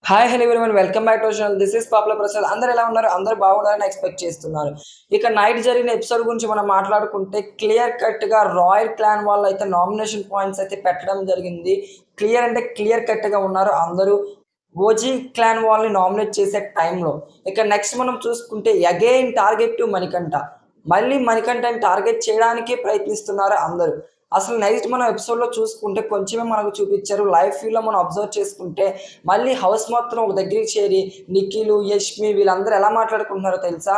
Hi hello everyone welcome back to channel. This is popular Prasad. అందరూ ఎలా ఉన్నారు? అందరూ బాగున్నారని ఎక్స్పెక్ట్ చేస్తున్నారు. ఇక నైట్ జరిగిన ఎపిసోడ్ గురించి మనం మాట్లాడుకుంటే క్లియర్ కట్‌గా రాయల్ క్లాన్ వాళ్ళు అయితే నామినేషన్ పాయింట్స్ అయితే పెట్టడం జరిగింది. క్లియర్ అంటే క్లియర్ కట్‌గా ఉన్నారు అందరూ. ఓజీ క్లాన్ వాళ్ళని నామినేట్ చేసే టైంలో. ఇక నెక్స్ట్ మనం చూసుకుంటే అగైన్ టార్గెట్ టు మణికంఠ. మళ్ళీ మణికంఠని టార్గెట్ చేయడానికే ప్రయత్నిస్తున్నారు అందరూ. అసలు నైట్ మనం ఎపిసోడ్‌లో చూసుకుంటే కొంచెమే మనకు చూపిచ్చారు. లైవ్ ఫీడ్‌లో మనం అబ్జర్వ్ చేసుకుంటే మళ్ళీ హౌస్ మొత్తం ఒక దగ్గరికి చేరి నిఖిలు, యష్మి వీళ్ళందరూ ఎలా మాట్లాడుకుంటున్నారో తెలుసా?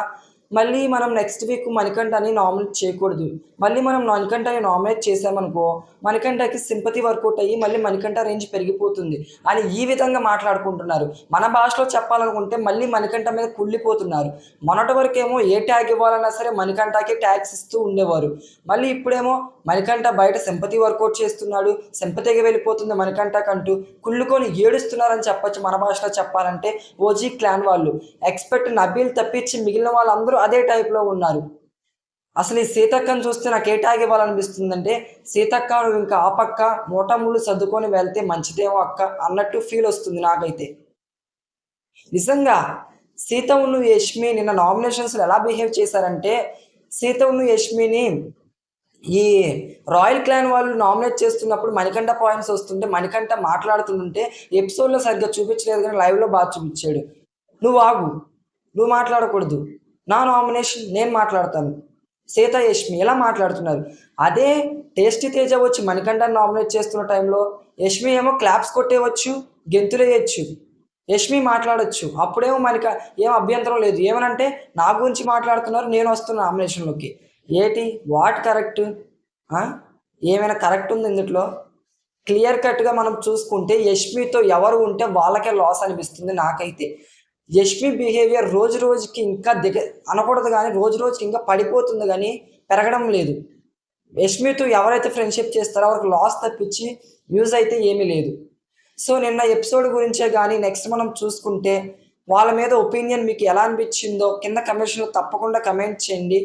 మళ్ళీ మనం నెక్స్ట్ వీక్ మణికంఠని నామినేట్ చేయకూడదు. మళ్ళీ మనం మణికంఠని నామినేట్ చేశామనుకో, మణికంఠకి సింపతి వర్కౌట్ అయ్యి మళ్ళీ మణికంఠ రేంజ్ పెరిగిపోతుంది అని ఈ విధంగా మాట్లాడుకుంటున్నారు. మన భాషలో చెప్పాలనుకుంటే మళ్ళీ మణికంఠ మీద కుళ్ళిపోతున్నారు. మొన్నటి వరకేమో ఏ ట్యాగ్ ఇవ్వాలన్నా సరే మణికంఠకే ట్యాగ్స్ ఇస్తూ ఉండేవారు. మళ్ళీ ఇప్పుడేమో మణికంఠ బయట సింపతి వర్కౌట్ చేస్తున్నాడు, సింపతిగా వెళ్ళిపోతుంది మణికంఠకంటూ కుళ్ళుకొని ఏడుస్తున్నారని చెప్పొచ్చు మన భాషలో చెప్పాలంటే ఓజీ క్లాన్ వాళ్ళు. ఎక్స్‌పెక్ట్ నబీల్ తప్పించి మిగిలిన వాళ్ళందరూ అదే టైప్‌లో ఉన్నారు. అసలు ఈ సీతక్కని చూస్తే నాకు ఏ ట్యాగ్ ఇవ్వాలనిపిస్తుందంటే, సీతక్క నువ్వు ఇంకా ఆ పక్క మూటముళ్ళు సర్దుకొని వెళ్తే మంచిదేమో అక్క అన్నట్టు ఫీల్ వస్తుంది నాకైతే. నిజంగా సీతవును, యష్మి నిన్న నామినేషన్స్‌లో ఎలా బిహేవ్ చేశారంటే, సీతవును, యష్మిని ఈ రాయల్ క్లాన్ వాళ్ళు నామినేట్ చేస్తున్నప్పుడు మణికంఠ పాయింట్స్ వస్తుంటే, మణికంఠ మాట్లాడుతుంటే ఎపిసోడ్‌లో సరిగ్గా చూపించలేదు గానీ లైవ్‌లో బాగా చూపించాడు. "నువ్వు ఆగు. నువ్వు మాట్లాడకూడదు. నా నామినేషన్ నేను మాట్లాడతాను." సీత, యష్మి ఇలా మాట్లాడుతున్నారు. అదే టేస్టీ తేజ వచ్చి మణికంఠని నామినేట్ చేస్తున్న టైంలో యష్మి ఏమో క్లాప్స్ కొట్టేయవచ్చు, గెంతులేయొచ్చు. యష్మి మాట్లాడొచ్చు. అప్పుడేమో ఏం అభ్యంతరం లేదు. ఏమనంటే నా గురించి మాట్లాడుతున్నారు నేనొస్తున్నా నామినేషన్‌లోకి. ఏటి? What correct? ఆ! ఏమైనా కరెక్ట్ ఉందా ఇందుట్లో? క్లియర్ కట్‌గా మనం చూసుకుంటే యష్మితో ఎవరు ఉంటే వాళ్ళకే లాస్ అనిపిస్తుంది నాకైతే. యష్మి బిహేవియర్ రోజు రోజుకి ఇంకా అనకూడదు గానీ రోజు రోజుకి ఇంకా పడిపోతుంది గానీ పెరగడం లేదు. యష్మితో ఎవరైతే ఫ్రెండ్‌షిప్ చేస్తారో వాళ్ళకి లాస్ తప్పించి యూజ్ అయితే ఏమీ లేదు. సో, నిన్న ఎపిసోడ్ గురించే గానీ నెక్స్ట్ మనం చూసుకుంటే వాళ్ళ మీద ఒపీనియన్ మీకు ఎలా అనిపించిందో కింద కమెంట్స్‌లో తప్పకుండా కమెంట్ చేయండి.